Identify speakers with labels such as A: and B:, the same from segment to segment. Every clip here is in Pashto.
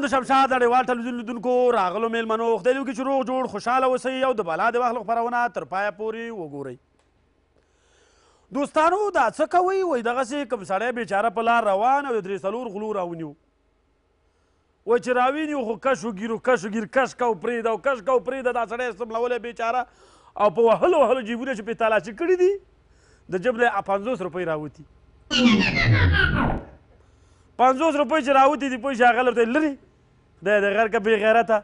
A: د شمشاد نړیوال ټلویزیون لیدونکو راغلو میلمنو خدای دې وکړي چې روغ جوړ خوشحاله اوسئ او د بلا د واخلو خپرونه تر پایه پورې وګورئ. دوستانو دا څه کوئ؟ وایي دغسې کوم سړی بیچاره په لار روان او د درې څلور غلو راونیو. وایي چې راوینیو خو کش وګیرو کش کو پرېږده او کش کو پرېږده. دا سړی سملولی بیچاره او په وهلو وهلو جیبونه چې پرې تالاشي کړي دي د جیب نه 50 روپۍ راوتي. 50 روپۍ چې راوتي دي پوه شي هغه ورته لرې دی د غر که بې غیرته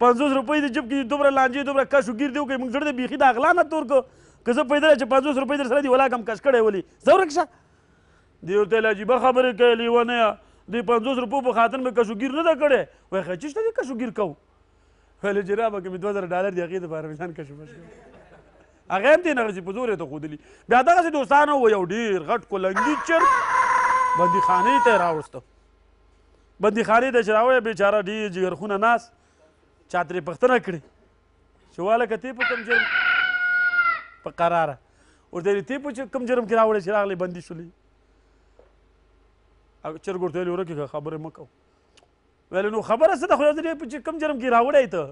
A: 50 روپۍ د جیب کې دومره لانجې دومره کش وګیر دی وکړي موږ زړه د بیخي د اغلا نه تور کړو که زه پیدل چې 50 روپۍ در سره دي ولا کم کش کړی ولي ځه ورک شه. دی ورته ویل عجیبه خبرې کوې لیونیه د 50 روپو په خاطر مې کش وګیر نه ده کړی. وایي ښه چېشته دې کش وګیر کوو؟ ویلې جنابه که مې 2000 ډالر دي هغې دپاره مې ځان کش وبش کړی. هغه هم دې نغسې په زور یې ته ښودلي. بیا دغسې دوستانو و یو ډېر غټ کلنګي چرګ بندیخانې ته یې راوسته. بندیخانې ته چې راوی بیچاره ډېر جګرخونه ناست چا ترې پوښتنه کړې چې والکه ته په کوم جرم په قراره ورته ویلي ته په کوم جرم کې راوړې چې راغلی بندي شولې؟ چرګ ورته ویلي ورکې که خبرې مه کوو. ویلې نو خبره څه ده خو یو ځل په کوم جرم کې راوړی ته؟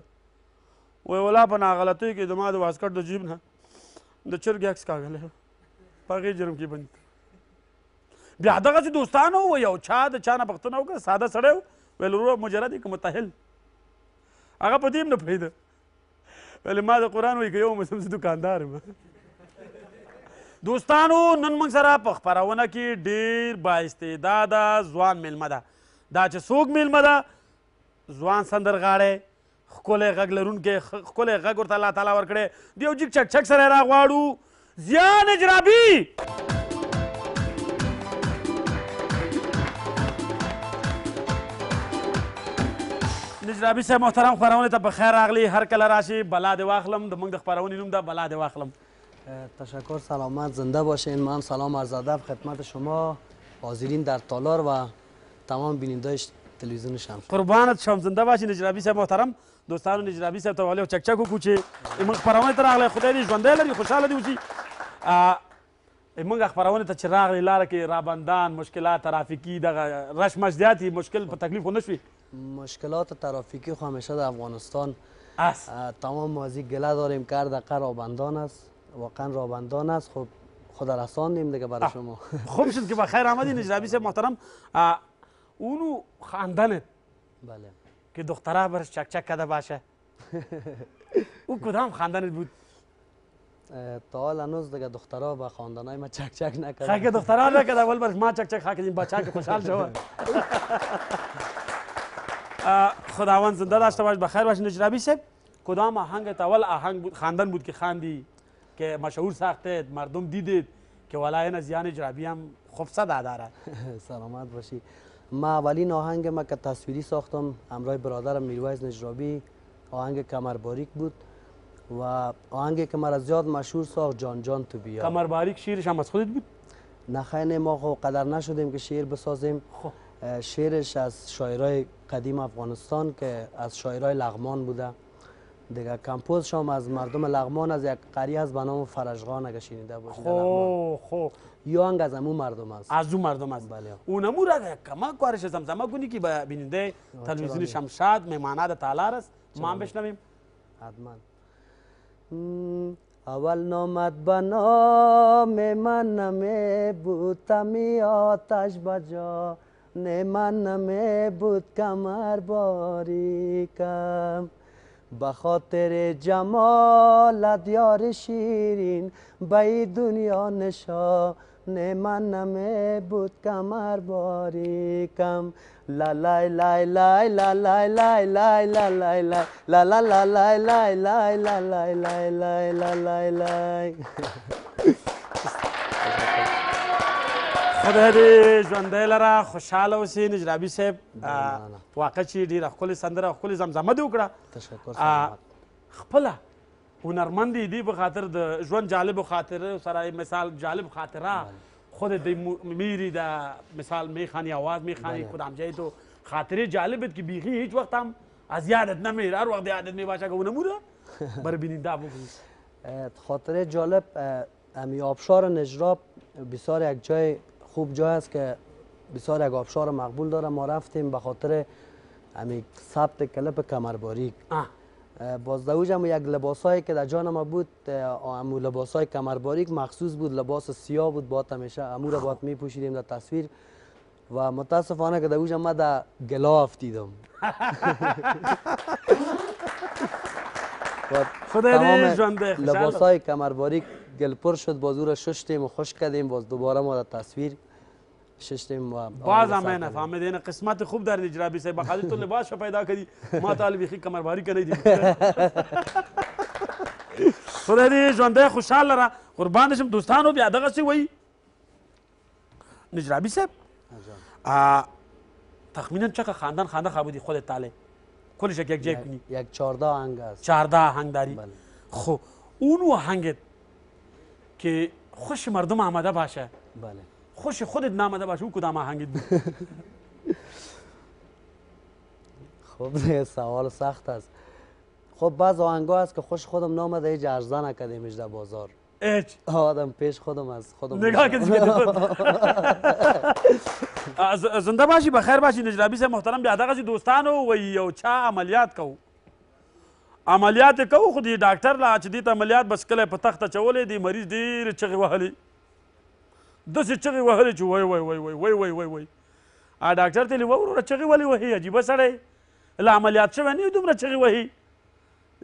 A: وایي ولا په ناغلطۍ کې زما د واسکټ د جیب نه د چرګ عکس کاږلی په هغې جرم کې بند. بیا دغسې دوستانو و یو چا د چا نه پوښتنه وکړه ساده سړی و ویل وروره مجرد یې که متحل هغه په دې هم نه پوهېده. ویلې ما د قرآن وایي که یو مسلم زه دوکاندار یم. دوستانو نن موږ سره په خپرونه کې ډېر بااستعداده ځوان میلمه ده. دا چې څوک میلمه ده ځوان سندرغاړی ښکلی غږ لرونکی ښکلی غږ ورته الله تعالی ورکړی د یو جګ چک چک سره یې راغواړو ضیا نجرابي. نجرابي صاحب محترم خپرونې ته په خیر راغلی. هر کله راشي بلا دې واخلم. د موږ د خپرونې نوم ده بلا دې واخلم.
B: تشکر سلامت زنده باشین. من سلام عرض ادب خدمت شما حاضرین در تالار و تمام بیننده‌های تلویزیون شمس.
A: قربانت شم زنده باشی نجرابي صاحب محترم. دوستانو نجرابي صاحب ته ویلی و چک چک وکړو چې موږ خپرونې ته راغلی خدای دې ژوندی لري خوشحاله دې اوسي. موږ خپرونې ته چې راغلی لاره کې رابندان مشکلات ترافیکي دغه رش مش زیاتي مشکل په تکلیف خو نه شوي؟
B: مشکلات ترافیکی خو همیشه در افغانستان تمام مازی گله داریم که دقیقه رابندان است واقعا رابندان است. خب خدا رساندیم دیگه برای شما.
A: خوب شد که بخیر آمدی نجرابی صاحب محترم. اونو خواندنت
B: بله
A: که دختره برش چک چک کده باشه او کدام خواندنت بود؟
B: تا حال هنوز دیگه دخترها با خواندنای ما چک چک نکردن.
A: خاک دخترها نکرده اول برش ما چک چک خاکیم بچه که خوشحال شود. خداوند زنده داشته باش بخیر باش. نجرابی صاحب کدام آهنگت اول آهنگ بود خواندن بود که خواندی که مشهور ساختید مردم دیدید که ولایت ضیا نجرابی هم خوب صدا داره؟
B: سلامت باشی. ما اولین آهنگ ما که تصویری ساختم همراه برادرم میرویس نجرابی آهنگ کمرباریک بود و آهنگی که مرا زیاد مشهور ساخت جان جان تو بیا.
A: کمرباریک شعرش هم از خودت بود؟
B: نه خیر ما خب قدر نشدیم که شعر بسازیم. شعرش از شاعرای قدیم افغانستان که از شاعرای لغمان بوده دیگه. کمپوزش هم از مردم لغمان از یک قریه از به نام فرجغان اگه شنیده باشید.
A: خو
B: یا انگ از امون مردم است.
A: از اون مردم است.
B: بله.
A: اونمو را کما کارش زمزمه کنی که به بیننده تلویزیون شمشاد میمانه تالار است ما هم بشنویم.
B: حتما. اول نامد به نام من نمی بود تمی آتش بجا من نمی بود کمر باریکم به خاطر جمالت یار شیرین به دنیا نشان من نمی بود کمر باریکم لا لای لای لای لا لای لای لای لا لای لای لا لا لا لای لای لای لا لای لای لای لا لای لای.
A: خدای دې ژوندی لره خوشحاله اوسې نجرابي صاحب. واقع چې ډېره ښکلې سندره ښکلې زمزمه دې وکړه. خپله هنرمند یې دې په خاطر د ژوند جالبو خاطره سره مثال جالب خاطره خود د میری د مثال میخوانی آواز میخوانی کدام جایی تو خاطره جالبت که بیخی هیچ وقت هم از یادت نمیره هر وقت یادت میباشه که اونموره برای بیننده بگویی.
B: خاطره جالب امی آبشار نجراب بسیار یک جای خوب جای است که بسیار یک آبشار مقبول داره. ما رفتیم به خاطر همین ثبت کلپ کمر باریک باز دوجم یک لباسایی که در جان ما بود امو لباسای کمر باریک مخصوص بود لباس سیاه بود بات همیشه امو را بات میپوشیدیم در تصویر و متاسفانه که دوجم ما در گلا افتیدم
A: خدا ژوند خوشحال
B: لباسای کمر باریک گل پر شد باز او را ششتیم و خوش کردیم باز دوباره ما در تصویر ششتیم و
A: باز هم نفهمید این قسمت خوب در نجرابی صاحب بخاطر تو لباس پیدا کردی ما طالب بیخی کمر باریک ندیدیم خدا دې ژوندی خوشحال لره قربان شم دوستانو بیا دغسې وایي نجرابی صاحب تخمینا چقدر خاندان خوابیدی خودت تعالی کلش یک جای کنی
B: یک 14 آهنگ است
A: 14 آهنگ داری خب اون آهنگت که خوش مردم آمده باشه
B: بله
A: خوش خودت نامده باشه او کدام آهنگت بود
B: خب سوال سخت است خب بعض آهنگا هست که خوش خودم نامده هیچ عرضه نکردیمش در بازار
A: هیچ
B: آدم پیش خودم از خودم
A: نگاه کردی زنده باشی بخیر باشی نجرابی صاحب محترم بیا دغسې دوستانو وایي یو چا عملیات کوو عملیات یې کوو خو د ډاکټر لا چې دې ته عملیات بس کلی په تخت اچولی دی مریض ډېرې چغې وهلې داسې چغې وهلې چې وای وای وای وای وای وای وای وای ډاکټر ته یې ووروره چغې ولې وهي عجیبه سړی له عملیات شوی نه وي دومره چغې وهي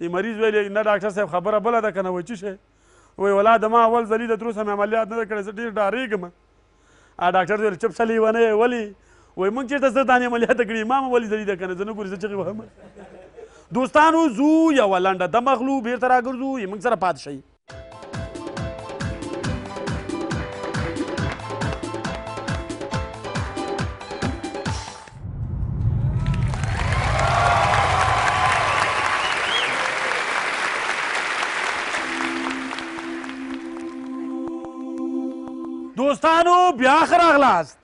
A: د مریض ویلې نه ډاکټر صاحب خبره بله ده که نه وایي څه شی وایي ولاده ما اول ځلي ده تر اوسه مې عملیات نه ده کړی زه ډېر ډارېږم ډاکټر ته ویل چپ سه لیونی ولې وایي موږ چېرته زه دانې عملیات کړي ما ولې ځلي ده که نه زه نه ګورې زه چغې وهم دوستانو زو یوه لنډه دم اخلو بېرته راګرځو موږ سره پاتې شئ دوستانو بیا ښه راغلاست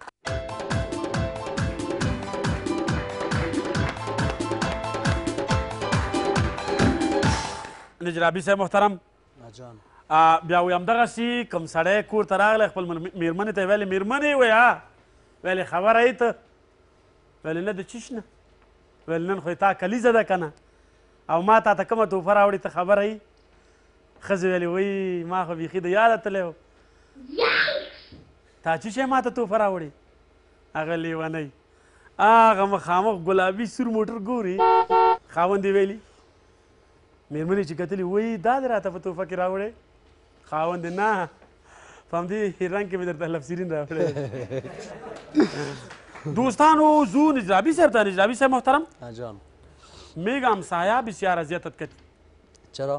A: نجرابي صاحب محترم بیا وی همدغسې کوم سړی کور ته راغلی خپل مېرمنې ته یې ویلې مېرمنې وایه ویلې خبره یې ته ویلې نه د چیش نه ویل نن خو یې تا کلیزه ده که نه او ما تا ته کومه توفه راوړې ته خبره یې ښځې ویلې وایي ما خو بیخي د یاده تللی و تا چې شی ما ته توفه راوړې هغه لیونی هغه مخامخ ګلابي سور موټر ګوري خاوند یې ویلي مېرمنې چې کتلي وایي دا دې راته په توفه کې راوړې خاوند یې نه په همدې رنګ کې مې درته لفسرین راوړی دوستانو زو نجرابی صاحب ته نجرابی صاحب محترم
B: جان
A: میگم همسایه بسیار اذیتت کرد
B: چرا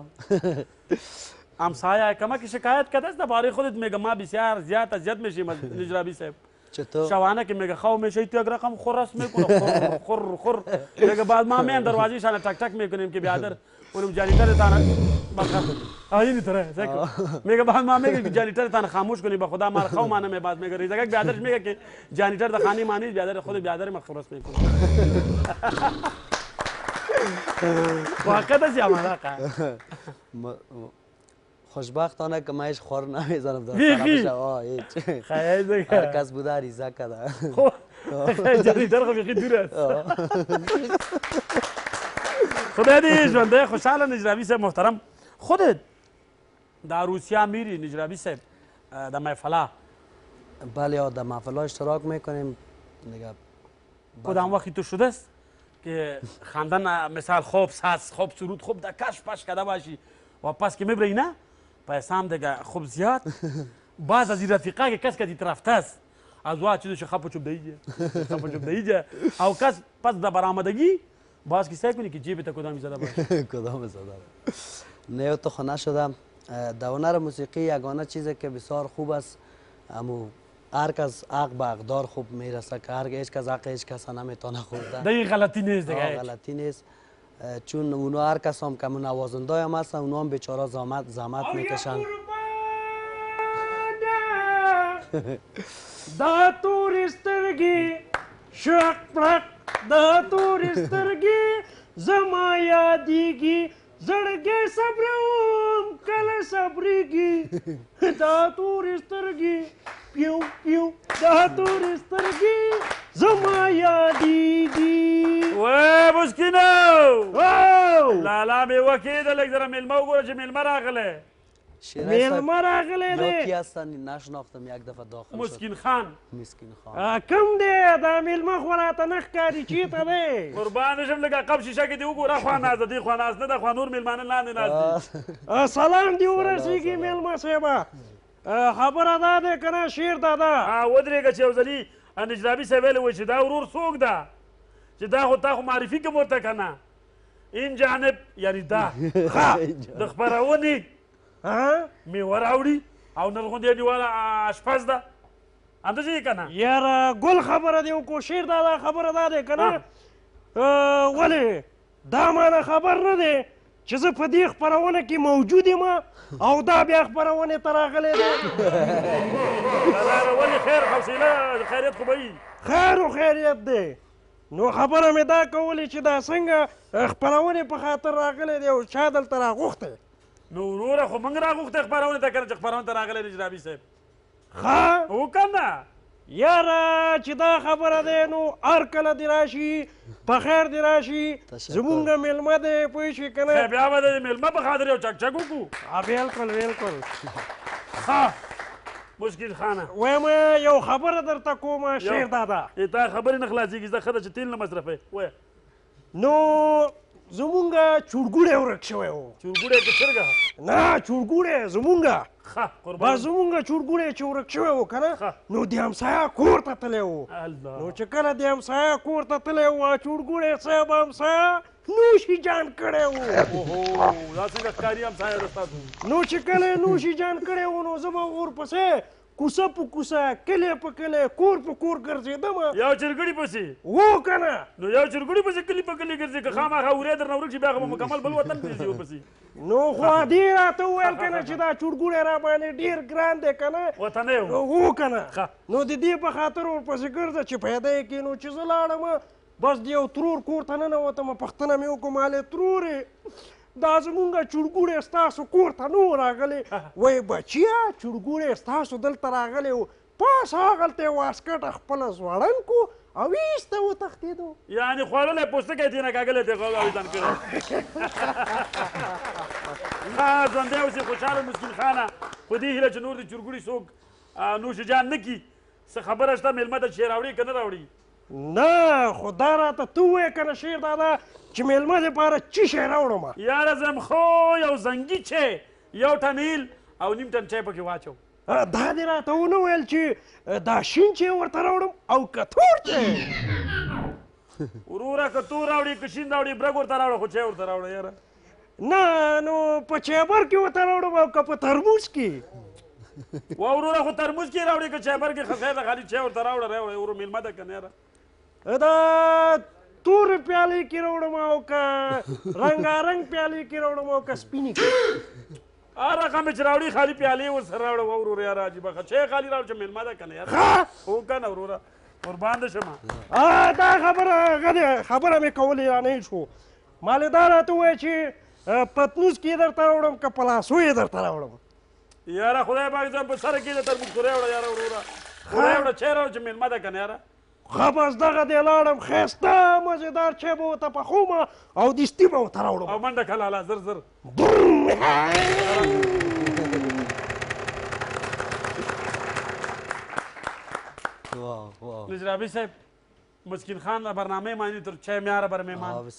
A: همسایه کمک شکایت کرده است درباره خودت میگه ما بسیار زیاد اذیت میشیم از نجرابی صاحب
B: چطور
A: شوانه که میگه خو میشه تو یک رقم خورس میکنه خور خور میگه بعد ما میان دروازه شان تک تک میکنیم که بیادر اونم جانیتر تانا بخاطر این طرح میگه بعد ما میگه که جانیتر تانا خاموش کنی به خدا ما خو مانه می بعد میگه ریزگک بیادرش میگه که جانیتر در خانه مانی بیادر خود بیادر مخورس میکنه واقعا چی عملاقه
B: خوشبختانه که من هیچ خور نمیزنم در
A: بیخی
B: هیچ
A: خیلی
B: هر کس بوده ریزه کرده
A: خب جانیتر خب بیخی دور است خدا دې ژوندی خوشحاله نجرابي صاحب محترم خودت در روسیه میری نجرابی صاحب در محفله
B: بله در محفله اشتراک میکنیم دیگه
A: کدام وقتی تو شده است که خواندن مثال خوب ساز خوب سرود خوب در کش پش کرده باشی و پس که میبری نه پیسام دیگه خوب زیاد بعض از این رفیقا که کس که دیت رفته است از وقت چیزش خب چوب دیجه او کس پس در برآمدگی باز که سعی کنی که جیبت کدام زده باشه
B: کدام زده نه تو خو نشدم در هنر موسیقی یگانه چیزی که بسیار خوب است امو هر کس حق به حقدار خوب میرسه که هیچ کس حق هیچ کس نمیتونه خورده
A: دیگه غلطی نیست دیگه
B: غلطی نیست چون اونا هر کس هم که نوازنده هم هستن اونا هم بیچاره زحمت میکشن
A: دا تور سترګي شق پړق دا تور سترګي زما یادېږي زړګی صبروم کله صبرېږي دا تور سترګي پیو پیو دا تور سترګي زما یادېږي وای مسکینو لالا میوه کېده لږ ذره میلمه وګوره چې میلمه راغلی
C: میلمه راغلی دی
B: یا کی هستن نشناختم یک دفعه داخل شد
A: مسکین خان
B: مسکین خان
C: کوم دی دا میلمه خو راته نه ښکاري چېرته دی
A: قربانه شم لږ عقب شیشه کې دې وګوره خوا ناست ده دې خوا ناست نه ده خوا نور میلمانه لاندې ناست دي
C: سلام دی ورسېږي میلمه صاحبه خبره دا دی که نه شیر دادا
A: ودرېږه چې یو ځلي نجرابي صاحب ویلې وایي چې دا ورور څوک ده چې دا خو تا خو معرفي کوم ورته که نه این جانب یعنې دا د خپرونې میوه راوړي او نرغوندې نیواله اشپز ده همداسې که نه
C: یاره ګل خبره دی وکړو شیر دادا خبره دا دی که نه ولې دا مانه خبر نه دی چې زه په دې خپرونه کې موجود یم او دا بیا خپرونې ته راغلی دی
A: ولې خیر حوصله خیریت خو به وي
C: خیر و خیریت دی نو خبره مې دا کولې چې دا څنګه خپرونې په خاطر راغلی دی او چا دلته راغوښتی
A: نو وروره خو موږ راغوښتی خپرونې ته که نه چې خپرونې ته راغلی نجرابي صاحب
C: ښه
A: هو که نه
C: یاره چې دا خبره دی نو هر کله دې راشي په خیر دې راشي زمونږ میلمه دی پوه شوې که نه
A: بیا به د میلمه په خاطر یو چکچک وکړو
C: بلکل بلکل
A: ښه مسکین خانه
C: وایم یو خبره درته کومه شیر دادا
A: تا خبرې نه خلاصېږي زده ښه ده چې تیل نه مصرفوې وایه
C: نو زمونږ چورګوړی ورک شوی و
A: چورګوړی که چرګه
C: نه چورګوړی زمونږ
A: ښه قربان
C: زمونږ چورګوړی چې ورک شوی و که نه نو د همسایه کور ته تللی و نو چې کله د همسایه کور ته تللی و چورګوړی صاحب همسایه نوشي جان کړی و
A: دا څنګه ښکاري همسایه ده ستاسو
C: نو چې کله یې نوشي جان کړی و نو زه به ورپسې کوڅه په کوڅه کلی په کلی کور په کور ګرځېدم
A: یو چرګړي پسې
C: و که نه
A: نو یو چرګړي پسې کلي په کلي ګرځې که خامخا ورې درنه ورک شي بیا خو به مکمل بل وطن ته ځي ورپسې
C: نو خو دې راته وویل که نه چې دا چورګوړی را باندې ډېر ګران دی که نه
A: وطنی
C: و که نه نو د دې په خاطر ورپسې ګرځه چې پیدا یې کړي نو چې زه لاړم بس د یو ترور کور ته ننوتم پوښتنه مې وکړم هلې ترورې دا زمونږ چورګوړی ستاسو کور ته نه و راغلی وایي بچیه چورګوړی ستاسو دلته راغلی و پاس هغلته یې واسکټه خپله ځوړن کو او ایسته وتښتېدو
A: یعنې خوړلی پوستکی ترېنه کاږلی دی اویدان کړی ښه ژوندی اوسې خوشحاله مسکین خانه په دې هیله چې نور د چورګوړي څوک نوش جان نه کړي څه خبره شته میلمه ته چې راوړي که نه راوړي
C: نه خو دا راته ته ووایې که نه شیر دادا چې میلمه دپاره څه شی راوړم
A: یاره زم خو یو زنګي چای یو ټنیل او نیم ټن چای پکې واچو
C: دا دې راته ونه ویل چې دا شین چای ورته راوړم او که تور چای
A: وروره که تور راوړي که شین راوړي برګ ورته راوړه خو چای ورته راوړه یاره
C: نه نو په چایبر کې ورته راوړم او که په ترموز کې
A: وروره خو ترموز کې راوړي که چایبر کې خیر ده خالي چای ورته راوړه ورو میلمه ده که نه یاره
C: دا تور پیالې کې راوړم او که رنګارنګ پیالې کې راوړم او که سپینې کې
A: هر رقم چې راوړي خالي پیالې ورسره راوړه وروره یاره عجیبه ښه چای خالي راوړه چې میلمه ده که نه یاره هو که نه وروره قربان دې شمه
C: دا خبره مې کولې رانه شو مالې دا راته ووایه چې پتنوس کې یې درته راوړم که پلاسو یې درته راوړم
A: یاره خدای پاک زما په سره کې د ترموز خورې وړه یاره وروره خورې وړه چای راوړه چې میلمه ده که نه یاره
C: ښه بس دغه دی لاړم ښایسته مزېدار چای به ورته پخوم او دستي به ورته راوړم
A: او منډه کله لاله زر زر نجرابی صاحب مسکین خان برنامه مانی تر چای میاره بر میمان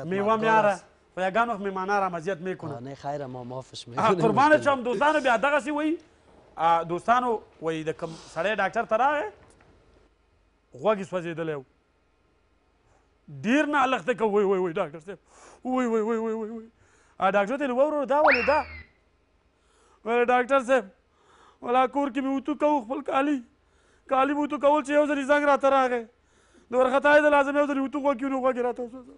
A: میوه میاره و یگان وقت میمانه را مزیت میکنه
B: نه خیر ما معافش میکنیم
A: قربان شم دوستانو بیا دغسې وایي دوستانو وایي د کوم سړی ډاکټر ته راغی غوږ یې سوځېدلی و ډېر نالخته که وای وای وای ډاکټر صاحب وای وای وای وای وای ډاکټر ته یې وروره دا ولې دا ویل ډاکټر صاحب ولا کور کې مې وتو کوو خپل کالي مې وتو کول چې یو ځلې زنګ راته راغی د ورخطا یې د لازم یو ځلې وتو غوږ کې نو غوږ یې راته وسوځه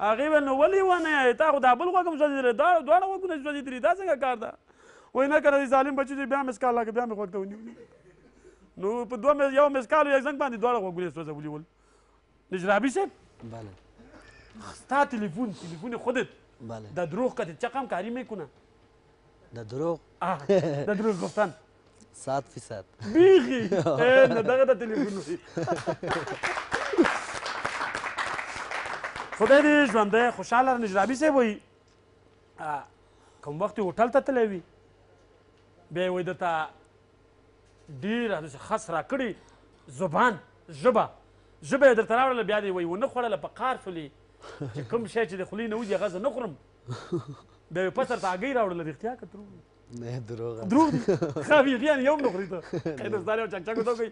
A: هغې ویل نو ولې ونه تا خو دا بل غوږ هم سوځېدلی دا دواړه غوږونه چې سوځېدلي دا څنګه کار ده وایي نه که نه د ظالم بچي چې بیا مې سکال راکړه بیا مې غوږ ته ونیولي نو په یو مسکال او یک زنګ باندې دواړه غوږونه یې سوځولي ول نجرابی صاحب ستا تلفون خودت در دروغ که چقدر کاری میکنه
B: در دروغ
A: در دروغ گفتن
B: 100%
A: بیخی نه دغه د تلفون خدای دې ژوندی خوشحاله نجرابي صاحب وایي کوم وخت یې هوټل ته تللی وي بیا یې وایي درته ډېره داسې خس راکړې زبان ژبه یې درته راوړله بیا دې وایي ونه خوړله په قار شولې چې کوم شی چې د خولې نه وځي هغه زه نه خورم بیا یې پس درته هګۍ راوړله رښتیا که دروغ
B: نه دروغ
A: دروغ دي ښه بیخیان یو هم نه خوري ته هندوستان یو چکچک ورته وکړئ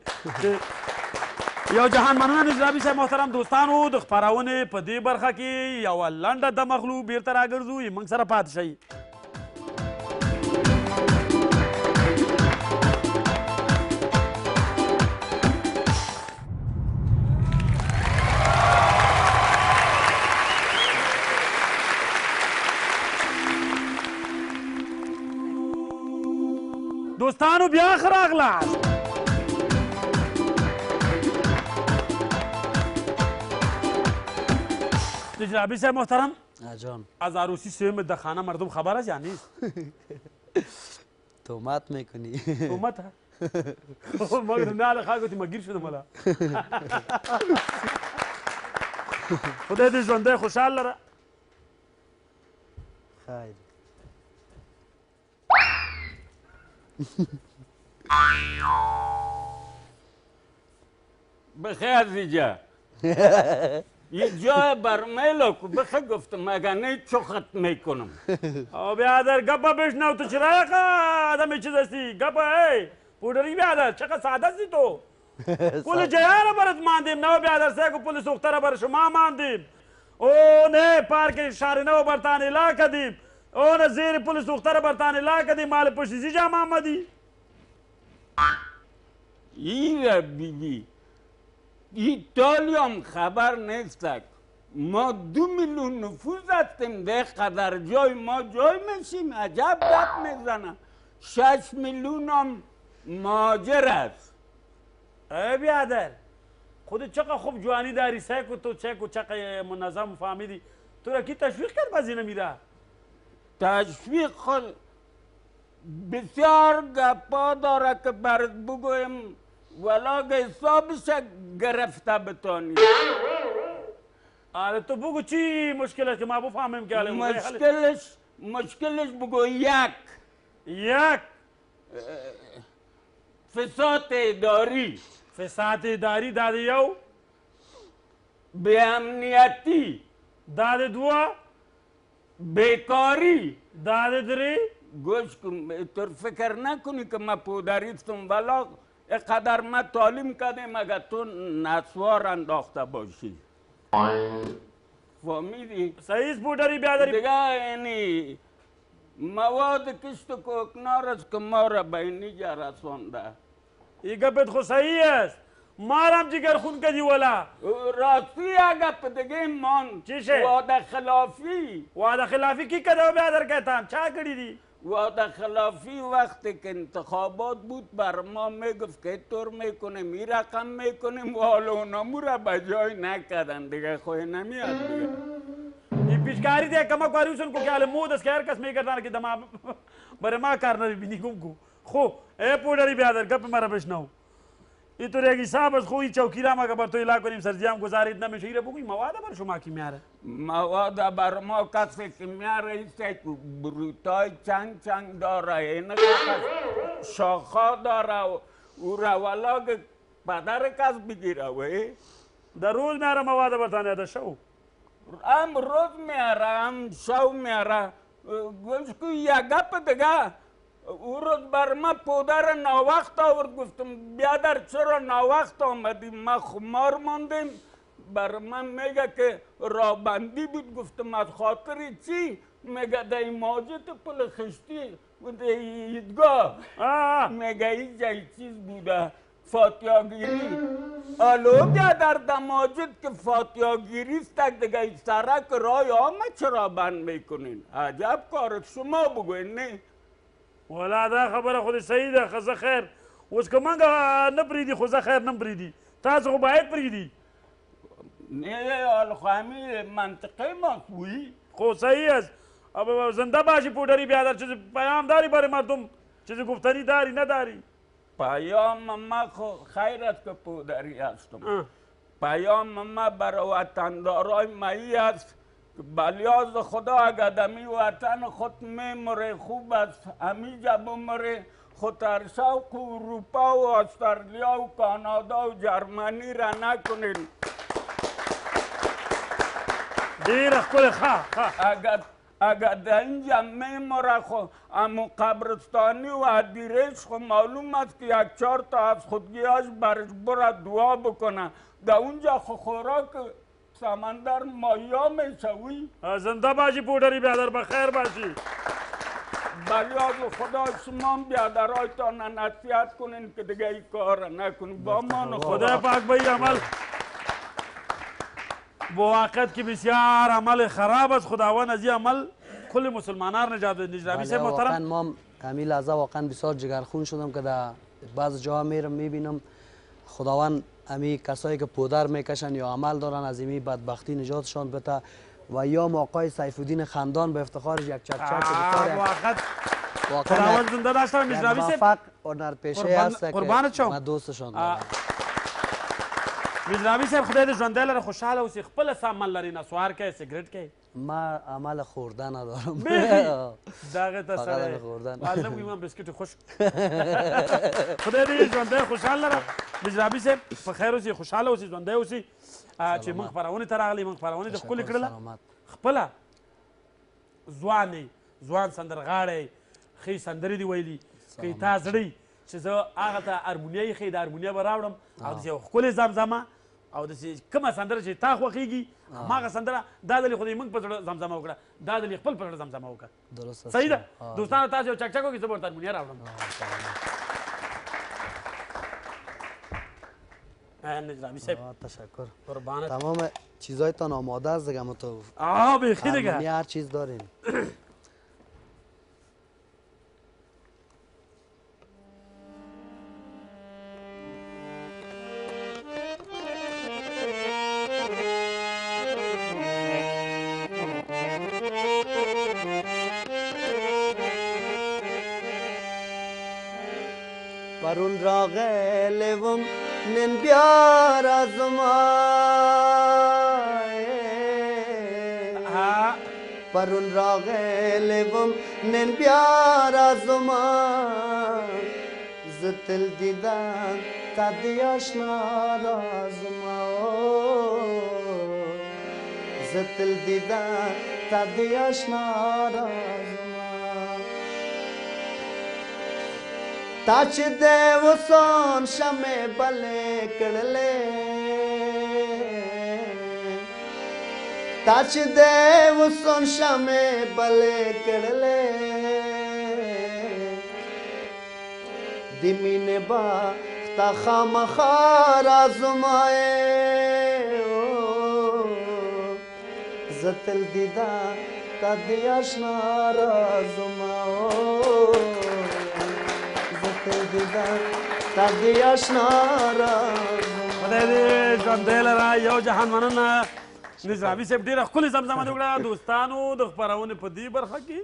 A: یو جهان مننه نجرابي صاحب محترم دوستانو د خپرونې په دې برخه کې یوه لنډه دمخلو بیرته راګرځو موږ سره پاتې شئ دوستانو بیا ښه راغلاست نجرابی صاحب محترم
B: جان
A: از عروسی سوم در خانه مردم خبر است یا نیست؟
B: تهمت میکنی
A: تهمت ها؟ مگر نه الان گفتی ما گیر شدم حالا خدای دې ژوندی خوشحال لره
B: خیر
D: بخیر زیجا یه جای برمیلو که بخیر گفتم مگه نه چخت میکنم
A: او بیادر گپا بشنو تو چرا آدم چیز هستی گپا ای پودری بیادر چقدر ساده هستی تو پول جیا را برات ماندیم نه بیادر سه پول سوخته را بر شما ماندیم او نه پارک شهر نو برتان الا کدیم او نه زیر پول سوخته را برتان الا کدیم مال پشتی جا محمدی
D: ایره بیبی ایتالیام خبر نیستک ما 2 میلیون نفوذ هستیم ده قدر جای ما جای میشیم عجب گپ میزنم 6 میلیون هم مهاجر است
A: ای بیادر خودت چقدر خوب جوانی داری سیکو تو چکو چقدر منظم فهمیدی تو را کی تشویق کرد بازی نمیره
D: تشویق خود بسیار گپا داره که برات بگویم ولا حسابش گرفته بتانی
A: آره تو بگو چی مشکل است که ما بفهمیم که
D: مشکلش بگو یک فساد اداری
A: فساد اداری داده یو
D: بی امنیتی
A: داده دو
D: بیکاری
A: داده دری
D: گوش کن تو فکر نکنی که ما پودریستم ولا قدر ما تعلیم کردیم اگر تو نسوار انداخته باشی فهمیدی؟
A: صحیح پودری بیادری
D: دیگه یعنی مواد کشت کوکنار است که ما را به اینجا رسانده
A: این گپت خو صحیح است مارم جگر خون کدی ولا
D: راستی اگر دیگه مان
A: چیشه؟ وعده خلافی کی کده بیادر کہتا چا کری دی؟
D: وعده خلافی وقتی که انتخابات بود بر ما میگفت که طور میکنیم این رقم میکنیم و حالا اونا مو را به جای نکردن دیگه خوی نمیاد دیگه
A: این پیشکاری دیگه کما کاری سن کو که مود است که هر کس میگردن که دما برای ما کار نبینی گم کو خو ای پودری بیادر گپ مرا بشنو این تو ریگی صاحب از خوی چوکی را ما که بر تو الا کنیم سرجام گذارید نمیشه ایره بگوی مواد بر شما کی میاره
D: مواد بر ما کسی که میاره ایسته که بروتای چنگ داره اینه شاخا داره او را ولا که پدر کس بگیره وی
A: در روز میاره مواد برتانه در شو
D: هم روز میاره هم شو میاره گوش که یک گپ دیگه او روز بر ما پودر ناوقت آورد گفتم بیادر چرا ناوقت آمدیم ما خمار ماندیم بر من میگه که رابندی بود گفتم از خاطر چی میگه در ماجد پل خشتی در ایدگاه میگه اینجا چیز بوده فاتیاگیری الو بیادر در ماجد که فاتیاگیری است دیگه سرک رای آمد چرا بند میکنین عجب کارت شما بگوین نه
A: ولا دا خبره خود صحیح ده خزه خیر اوس که منگه نپریدی خوزه خیر نپریدی تاسو خو باید پریدی
D: نه الخامی منطقه ما کوی
A: خو صحیح است اب زنده باشی پودری بیادر چیز پیام داری برای مردم چیز گفتنی داری نداری
D: پیام ما خو خیر است که پودری هستم پیام ما برای وطندارای مایی است که بلیاز خدا اگر دمی وطن خود میمره خوب است همیجا بمره خود در شوق اروپا و استرالیا و کانادا و جرمنی را نکنین.
A: ډېره ښکلې
D: اگر در اینجا میمره خو امو قبرستانی و ادیرش خو معلوم است که 1-4 تا از خودگیاش برش بره دعا بکنه. در اونجا خو خوراک سمندر مایا میشوی.
A: زنده باشی پودری برادر، بخیر باشی.
D: بلیاز خدا شما بیادرایتان نصیحت کنین که دیگه این کار نکنین. با امان
A: خدا پاک به این عمل با واقعیت که بسیار عمل خراب است. خداوند از این عمل کل مسلمانان نجات بده. نجرابی صاحب محترم،
B: ما همین لحظه واقعا بسیار جگرخون شدم که در بعض جاها میرم میبینم خداوند همین کسایی که پودر میکشن یا عمل دارن از این بدبختی نجاتشان بده و یا آقای سیف الدین خندان به افتخارش یک چکچک
A: واقعا خداوند زنده داشته. نجرابی صاحب
B: موفق هنرپیشه هست که
A: قربانتشم.
B: دوستشان دارم.
A: نجرابی صاحب خدای دې ژوندی لره، خوشحاله اوسې، خپله څه عمل لري، نسوار کوي، سګرټ کوي؟
B: ما عمل خوردن ندارم.
A: دغه ته
B: فقط
A: سره
B: خوردن.
A: معلم وي من بسکټ خوش خدای دې ژوندی خوشحاله لره. نجرابي صاحب په خیر اوسې، خوشحاله اوسې، ژوندی اوسې چې موږ خپرونې ته راغلي. موږ خپرونې د ښکلې کړله خپله ځوان سندرغاړی ښې سندرې دي ویلي که تا زړی چې زه هغه ته هارمونیا یې ښې د هارمونیا به راوړم او داسې یو ښکلې زمزمه او داسې کومه سندره چې تا خوښېږي هماغه سندره دا ځلې خو دې موږ په زړه زمزمه وکړه، دا ځلې خپل په زړه زمزمه وکړه. صحیح ده دوستانو؟ تاسو یو چکچک وکړئ، زه به ورته هارمونیا راوړم. نجرابی صاحب
B: تشکر.
A: قربانت.
B: تمام چیزایتان آماده است دیگه. تو
A: بیخی دیگه
B: هر چیز دارین. پرون راغلم نن بیار از پرون راغلم نن بیار از زتل دیدن تدی آشنا رازما زتل دیدن تدی آشنا رازما تاچ دیو سون شمع بلے کڑلے تاچ دیو سون شمع بلے کڑلے دمین با تا خام خار آزمائے زتل دیدہ تا دیاشنا رازماؤ
A: خدای دې ژوندی لره. یو جهان مننه. نجرابي صاحب ډېره ښکلې زمزمه دې وکړه. دوستانو د خپرونې په دې برخه کې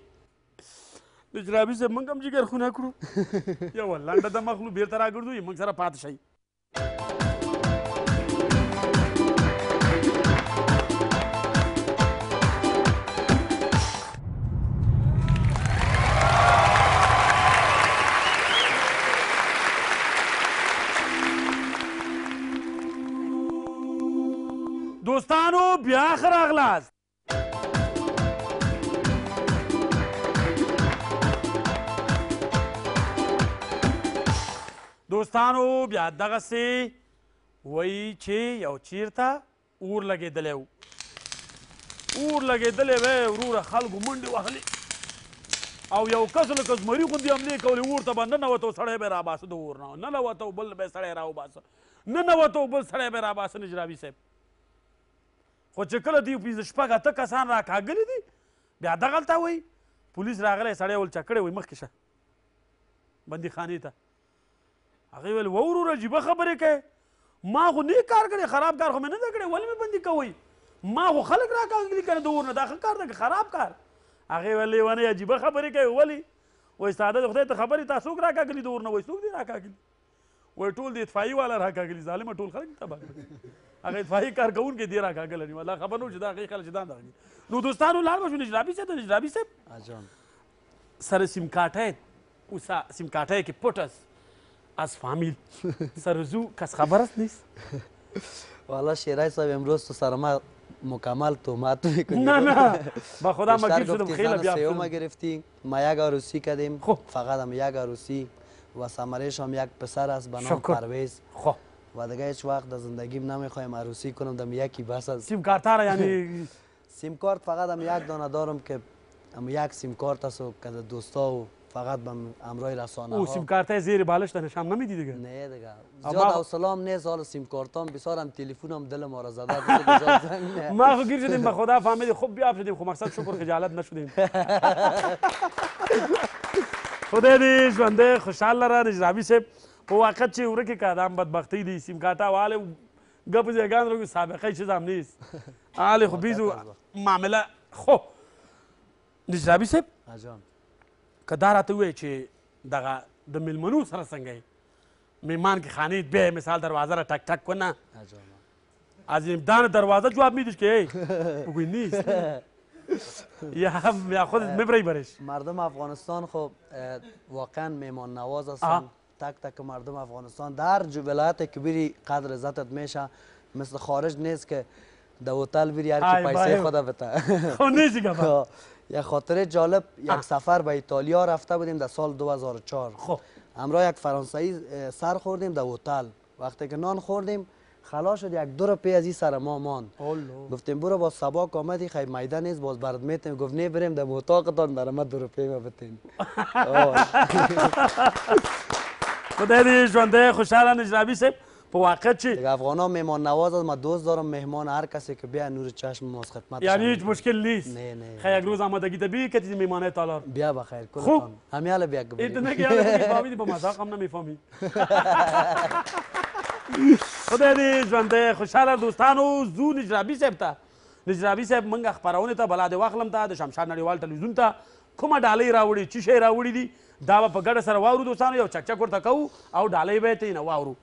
A: نجرابي صاحب موږ هم جګر خونه کړو، یوه لنډه د مخلو بېرته راګرځو، موږ سره پاتې شئ. دوستانو بیا ښه راغلاست. دوستانو بیا دغسې وایي چې یو چیرته اور لګېدلی و، اور لګېدلی وی وروره خلکو منډې وهلې او یو کس لکه زمري غوندې حملې کولې. اور ته به ننوته سړی به یې راباسه، د اور نه ننوته بل به یې سړی راوباسه، ننوته بل سړی به یې راباسه. نجرابي صاحب خو چې کله دوی 15-16 کسان راکاږلي دي بیا دغلته وایي پولیس راغلی، سړی ول چک کړی وایي مخکې شه بندي خانې ته. هغې ویل و وروره عجیبه خبرې کوې، ما خو نه کار کړی، خراب کار خو مې نه ده کړی، ولې مې بندي کوئ؟ ما خو خلک راکاږلي که نه د اور نه، دا ښه کار ده که خراب کار؟ هغې ویل لیونۍ عجیبه خبرې کوې. ولې؟ وایي ساده د خدای ته خبرې تا څوک راکاږلي د اور نه؟ وایي څوک دې راکاږلي؟ وایي ټول د اطفایي والا راکاږلي، ظالمه ټول خلک دې تباه کړي. هغه اطفایي کارکوونکی دی راکاږلی نیم الله خبر نه و چې دا هغې خلک چې دا دغه نو دوستانو لاړ به شو نجرابي صاحب ته نجرابي صاحب
B: آجان
A: سر سیمکارټه اوسا سیمکارټه کې پټ است از فامیل سرزو کس خبر است نیست
B: والا شیرای صاحب امروز تو سر ما مکمل تومات میکنی
A: نه نه با خدا
B: بیشتر
A: مگیر شدم
B: گفتی
A: خیلی
B: زن
A: بیافت
B: سیوم
A: شدم
B: گرفتی ما یک عروسی کردیم
A: خب.
B: فقط هم یک عروسی و ثمرش هم یک پسر است به نام
A: شکر.
B: پرویز
A: خب
B: و دیگه هیچ وقت در زندگیم نمیخوایم عروسی کنم دم یکی بس است
A: سیمکارټه را یعنی
B: سیم کارت فقط هم یک دانه دارم که هم یک سیم کارت است و که دوستا و فقط به امرای رسانه
A: او
B: ها
A: سیمکارټه زیر بالش نشان نمیدی دیگه
B: نه دیگه
A: اما-
B: زیاد حوصله هم نیست حالا سیم کارتام بسیار هم تلفن هم دل ما را زده دیگه زیاد زنگ نه.
A: ما خو گیر شدیم به خدا فهمیدی خوب بیاب شدیم خو مقصد شکر خجالت نشدیم خدای دې ژوندی خوشحال لره نجرابي صاحب په واقع چې ورکې که دا هم بدبختۍ دی سیمکارټه واله گپ زیگان رو سابقه چیز هم نیست آله خو بیزو معامله خو نجرابي صاحب
B: آجان
A: که دا راته ووایې چې دغه د میلمنو سره څنګه یې مهمان که خانه بیا مثال دروازه را تک تک کنه
B: آجان
A: از دان دروازه جواب میدیش که بگوی نیست یا خودت میبری برش
B: مردم افغانستان خب واقعا میمان نواز هستن تک تک مردم افغانستان در ولایت کبیری قدر عزتت میشه مثل خارج نیست که در هتل بری هر کی پیسه خدا بده
A: خب نیست دیگه
B: یک خاطره جالب یک سفر به ایتالیا رفته بودیم در سال 2004
A: خب
B: همراه یک فرانسوی سر خوردیم در هتل وقتی که نان خوردیم خلاص شد یک 2 روپیه از این سر ما ماند گفتیم برو با سباک آمدی خیلی میده نیست باز برات میتیم گفت نه بریم در اتاقتان در ما 2 روپیه ما بتین
A: خدای دې ژوندی خوشحاله نجرابي صاحب په واقع چې
B: دیگه افغانا مهمان نواز است ما دوست دارم مهمان هر کسی که بیا نور چشم ماست خدمت
A: یعنی هیچ مشکل نیست
B: نه نه
A: خیلی یک روز آمادگی طبیعی که چیزی میمانه تالار
B: بیا بخیر
A: خوب.
B: کلتان همیاله بیا
A: این
B: گبری
A: نه که میفهمیدی با مذاق هم نمیفهمی خدای دې ژوندی خوشحاله دوستانو زو نجرابي صاحب ته نجرابي صاحب موږ خپرونې ته بلا دې واخلم ته د شمشاد نړیوال ټلویزیون ته کومه ډالۍ راوړي چې شی راوړي دي دا به په ګډه سره واورو دوستانو یو چکچک ورته کوو او ډالۍ به یې ترې نه واورو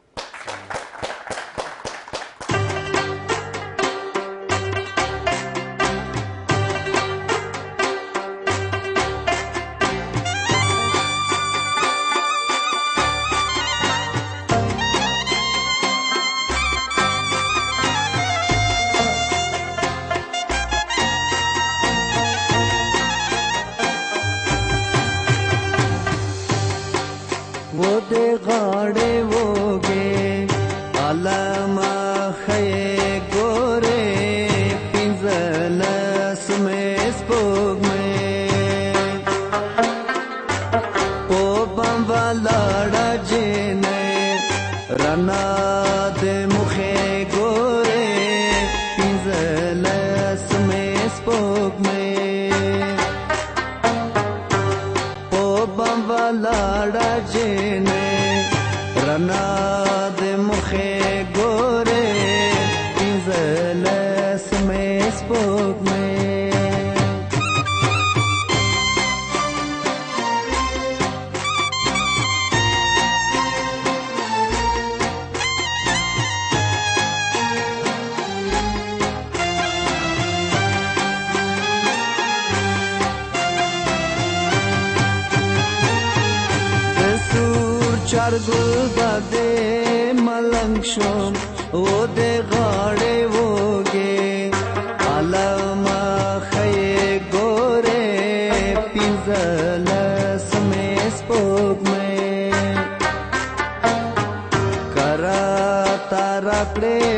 B: غاڑے وہ گے علامہ خے گورے پنزلس میں سپوگ میں او بمبالاڑا جینے رنا دے مخے گورے پنزلس میں سپوگ میں او بمبالاڑا جینے رنا د مخه ګوره پنځلس مې سپوږمۍ چارګل باندې ملنګ شوم او د غاړې وګې علامه خې ګوره پنځلس مې سپوږمۍ کرا تارا کړې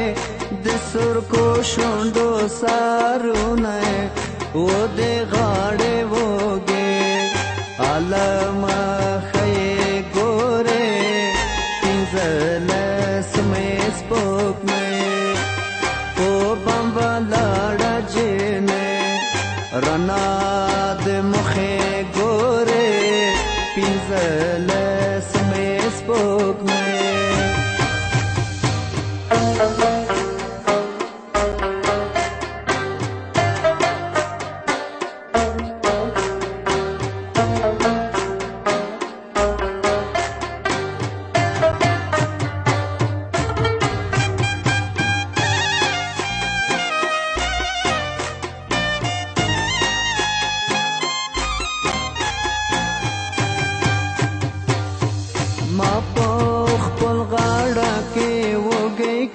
B: د سر کو شوندو سارونه او د غاړې وګې علامه رنا د مخه ګوره پنځلس مې سپوږمۍ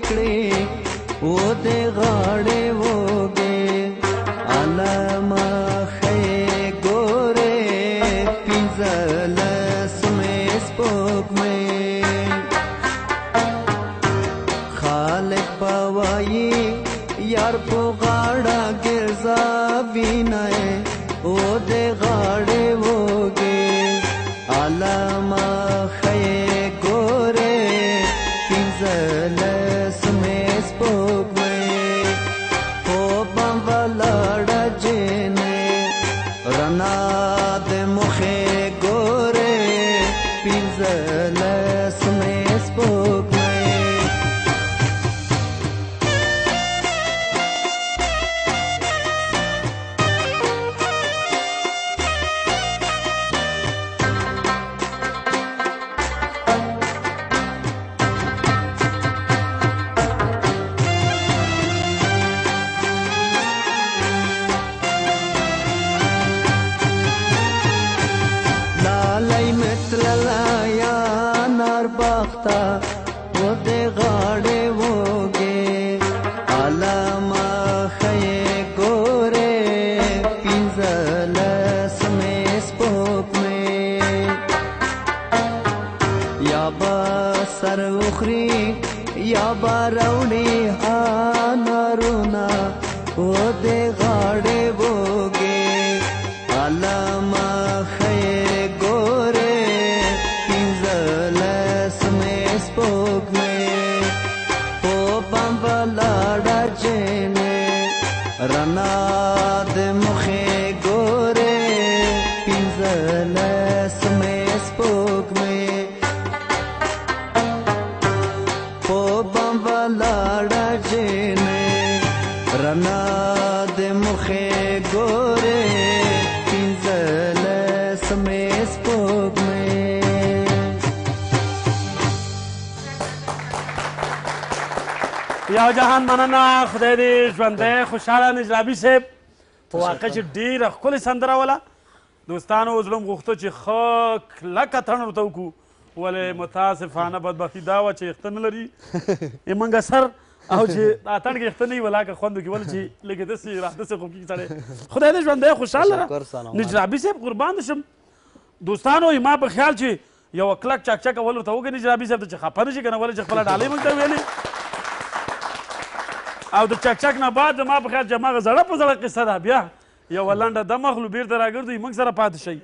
B: کړې و دې غاړې وږې علامه ښې ګورې پنځلس مې سپوږمۍ خالق به وایي یار په غاړه ګرځوینه و دې غاړې وږې علامه ښې ګورې پنځلس مې سپوږمۍ خوب به ولاړه جینۍ رڼا د مخې ګورې پنځلس مې سپوږمۍ و دې غاړې وږې علامه ښې ګورې پنځلس مې سپوږمۍ یا به سر وخوري یا به راوړي هنرونه و دې غاړې وږې علامه ښې ګورې پنځلس مې سپوږمۍ خوب هم ولاړه جینۍ رڼا د مخې ګورې پنځلس مې سپوږمۍ خوب هم ولاړه جینۍ رڼا د مخې ګورې پنځلس مې سپوږمۍ
A: یا جهان مننه خدای دې ژوندی خوشحاله نجرابي صاحب په واقع چې ډېره ښکلې سندره وله دوستانو زړه م غوښته چې ښه کلکه تڼ ورته وکړو ولې متاسفانه بدبختي دا وه چې یخته نه لري یمنګه سر او چې دا تڼ کې یخته نه وي ولاکه خوند وکړي ولې چې لږې داسې داسې خو کېږي سړی خدای دې ژوندی خوشحال لره نجرابي صاحب قربان دې شم دوستانو ما په خیال چې یوه کلک چکچکه ول ورته وکړي نجرابي صاحب ته چې خفه نه شي که نه ولې چې خپله ډالۍ موږ ته ویلې او د چکچک نه بعد ما په خیال چې هماغه زړه په زړه قصه ده بیا یوه لنډه دم اخلو بېرته راګرځوي موږ سره پاتې شئ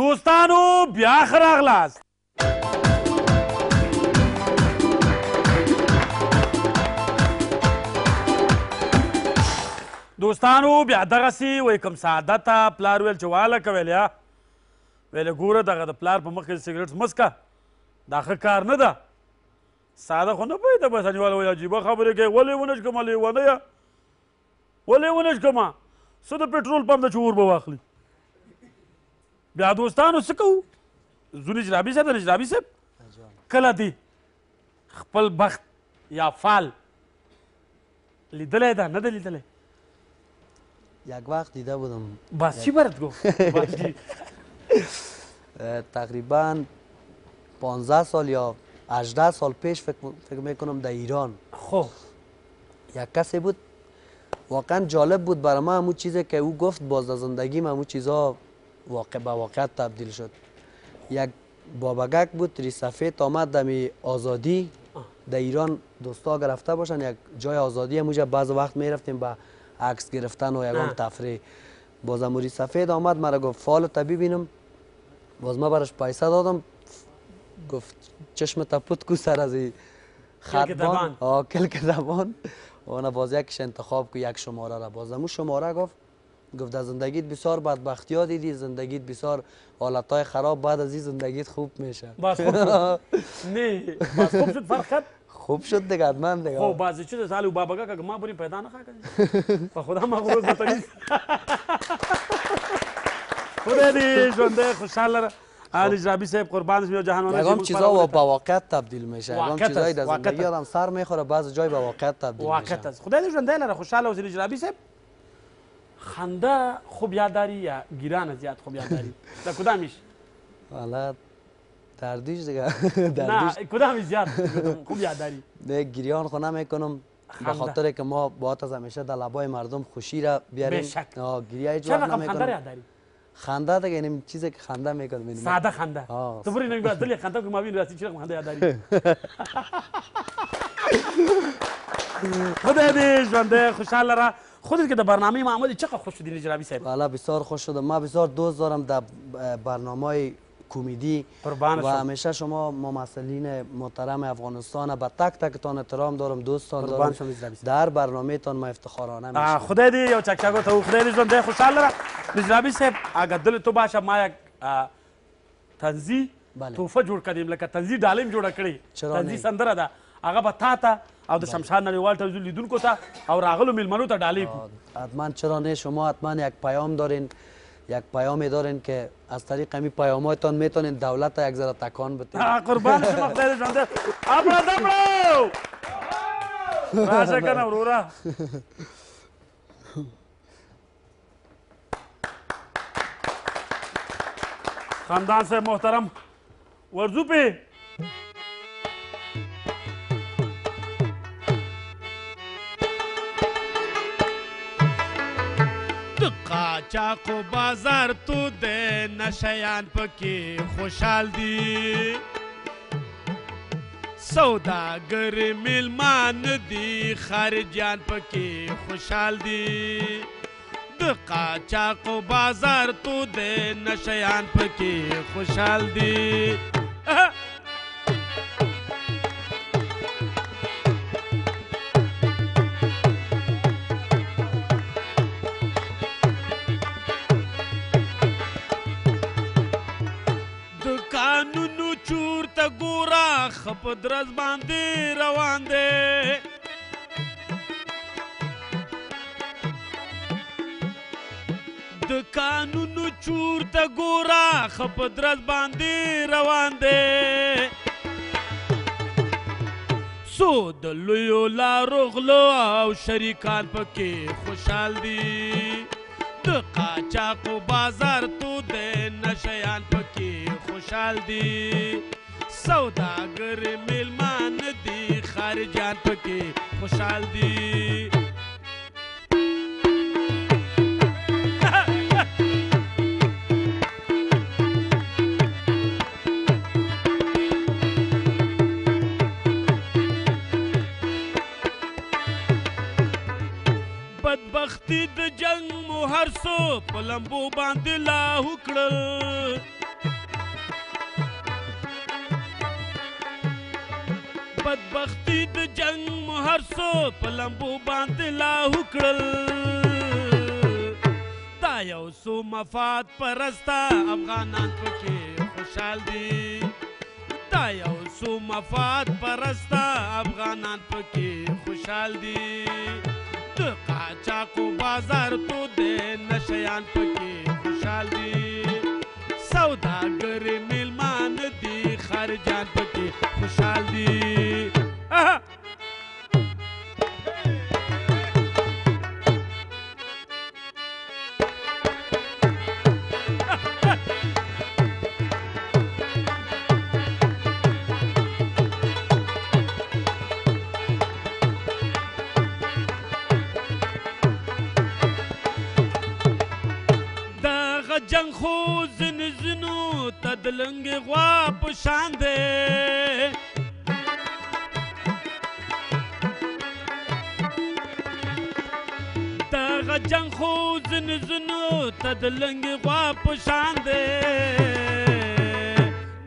A: دوستانو بیا ښه راغلاست دوستانو بیا دغسې وایي کوم سعادته پلار ویل چې واله که ویل یا ویلې ګوره دغه د پلار په مخ کې سګرټ مسکه دا ښه کار نه ده ساده خو نه پوهېده بس انیواله وایي عجیبه خبرې کوي ولې ونه چکمه لیونیه ولې ونه چکمه څه د پټرول پمپ ده چې اور به واخلي بیا دوستانو څه کوو ځو نجرابي صاحب د نجرابي صاحب کله دی خپل بخت یا فال لیدلی ده نه ده لیدلی
B: یک وقت دیده بودم
A: باز چی برات گفت؟
B: تقریبا 15 سال یا 18 سال پیش فکر میکنم در ایران
A: خب
B: یک کسی بود واقعا جالب بود برای من همون چیزی که او گفت باز در زندگیم همون چیزها واقع به واقعیت تبدیل شد یک بابگک بود ریسفید آمد دمی آزادی در ایران دوستا گرفته باشن یک جای آزادی همونجا بعض وقت میرفتیم به عکس گرفتن و یکم تفریح باز اموری سفید آمد مرا گفت فالو ببینم باز ما براش پیسه دادم گفت چشم تپوت کو سر از خطبان کلک زبان و باز یکش انتخاب کو یک شماره را باز امو شماره گفت در زندگیت بسیار بدبختی ها دیدی زندگیت بسیار حالتهای خراب بعد از این زندگیت خوب میشه
A: باز خوب شد نه باز خوب شد فرق کرد
B: خوب شد دیگه من دیگه
A: خب بعضی چیز سالی بابا که ما بریم پیدا نخواه کنیم و خدا مغروض بتنید خدا دی ژوندی خوشحال لره نجرابی صاحب قربانش میاد جهان
B: یکم چیزا با واقعیت تبدیل میشه، یکم
A: واقعیت
B: چیزایی
A: است،
B: در
A: واقعیت
B: زندگی
A: است.
B: آدم سر میخوره، بعضی جای با واقعیت تبدیل میشه.
A: واقعیت است. خدای دې ژوندی لره، خوشحاله اوسې نجرابي صاحب. خنده خوب یاد داری یا گیران زیاد خوب یاد داری؟ در کدامیش؟
B: حالا دردیش دیگه
A: نه
B: دردیش
A: کدامیش زیاد خوب یاد داری؟
B: نه گریان خو نمیکنم، به خاطر که ما باید از همیشه در لبای مردم خوشی را بیاریم.
A: بشک.
B: گریه هیچ
A: چه
B: وقت
A: رقم خنده
B: نمیکنم.
A: یاد داری؟
B: خنده دیگه این چیزی که خنده میکنم.
A: ساده خنده.
B: آه.
A: تو بری نمیگه دلی خنده که ما بین راستی چه رقم خنده یاد داری؟ خدای دې ژوندی خوشحاله را. خودت که در برنامه ما آمدی چقدر خوش شدی نجرابی صاحب؟
B: والا بسیار خوش شدم. ما بسیار دوست دارم در برنامه کمدی
A: قربان
B: و
A: شم.
B: همیشه شما ممثلین محترم افغانستان به تک تکتان احترام دارم، دوستان
A: قربان
B: دارم.
A: شم نجرابی صاحب.
B: در برنامه تان ما افتخارانه میشم.
A: خدای دې یو چکچکو ته خدای دې ژوندی خوشحاله را. نجرابی صاحب اگر دل تو باشه ما یک تنزی
B: بله.
A: توفه جوړ کړیم، لکه تنزی ډالۍ جوړه کړې.
B: چرا
A: تنزی
B: نه؟
A: سندره ده، هغه به تا ته او د شمشاد نړیوال تلویزیون لیدونکو ته او راغلو میلمنو ته ډالۍ کړو.
B: حتما چرا نه، شما حتما یک پیام دارین، یک پیامی دارین که از طریق همین پیاماتون میتونین دولت یک ذره تکان بدین.
A: قربان شما خدای دې ژوندی. اپړه دپړو راشه کنه وروره. خاندان صاحب محترم ورزو پې د قاچاقو بازار تو د نشیان پکې خوشحال دي، سوداګر میلمان دي خارجیان پکې خوشحال دي. د قاچاقو بازار تو د نشیان پکې خوشحال دي. د قانونو چور ته ګوره ښه په درز باندې روان دی. د قانونو چور ته ګوره ښه په درز باندې روان دی. څو د لویو لارو غلو او شریکان پکې خوشحال دي. د قاچاقو بازار تو د نشیان پکې خوشحال دي. سوداګر میلمان دي خارجیان پکې خوشحال دي. بدبختی د جنگ مو هر څو په لمبو باندې لاهو کړل. بدبختی د جنگ مو هر څو په لمبو باندې لاهو کړل. دا یو څو مفاد پرسته افغانان پکې خوشحال دي. دا یو څو مفاد پرسته افغانان پکې خوشحال دي. د قاچاقو بازار تو د نشیان پکې خوشحال دي. سوداګر میلمان دي خارجیان پکې خوشحال دي. جنگ خو زن زنو ته د لنګې غوا په شان دی. دغه جنگ خو زن زنو ته د لنګې غوا په شان دی.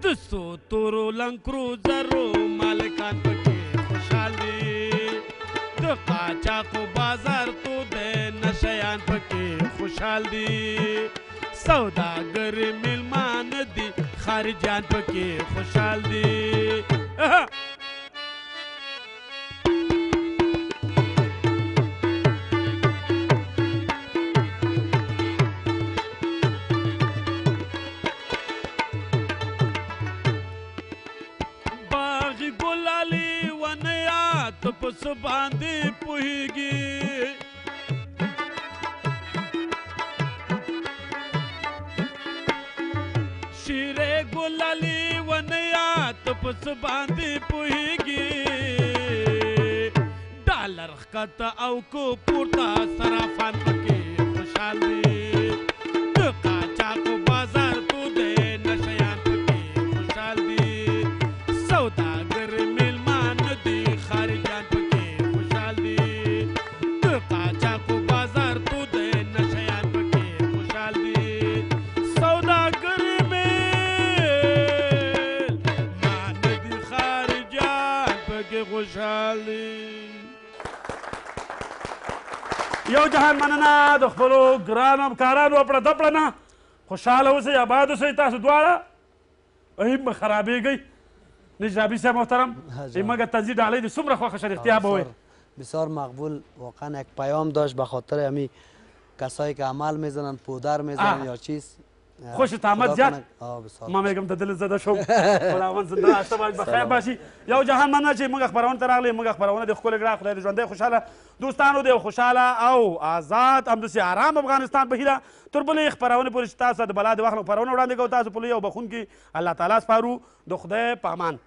A: د څو تورو لنکرو زرو مالکان پکې خوشحال دي. د قاچاقو بازار تو د نشیان پکې خوشحال دي. سوداګر میلمان دي خارجیان پکې خوشحال دي. ګلالي ونیا ته په څه باندې پوهېږي شیرې ګلالي ونیا ته په څه باندې پوهېږي ډالر ښکته او کو پورته صرافان پکې خوشحال دي د قاچاقو بازار تو دی نشیان پکې خوشحال دي سوداګر میلمانه دي خارجان پکې خوشحال دي د قاچاقو بازار تو دی نشیان پکې خوشحال دي سوداګر میلمانه دي خارجان پکې خوشحال دي یو جهان مننه د خپلو ګرانو همکارانو اپړه دپړه نه خوشحاله اوسئ آباد اوسئ تاسو دواړه هیم به خرابېږئ نجابی صاحب محترم مگه تنظیر ډالۍ دې څومره خوښه شد اختیار به وی
B: بسیار مقبول واقعا یک پیام داشت به خاطر همی کسایی که عمل میزنن پودر میزنن یا چیز
A: خوشت آمد زیاد ما میگم ته دل زده شو خداوند زنده هسته باش بخیر باشی یو جهان مننه چې موږ خپرونه ته راغلې موږ خپرونه د ښکلې ګړه خدای دې ژوندی خوشحاله دوستانو د خوشحاله او آزاد همداسې ارام افغانستان په هیله تر بلې خپرونې پورې چې تاسو د بلا د وخت خپرونه وړاندې کوو تاسو په لوی او بخونکي الله تعالی سپارو د خدای په امان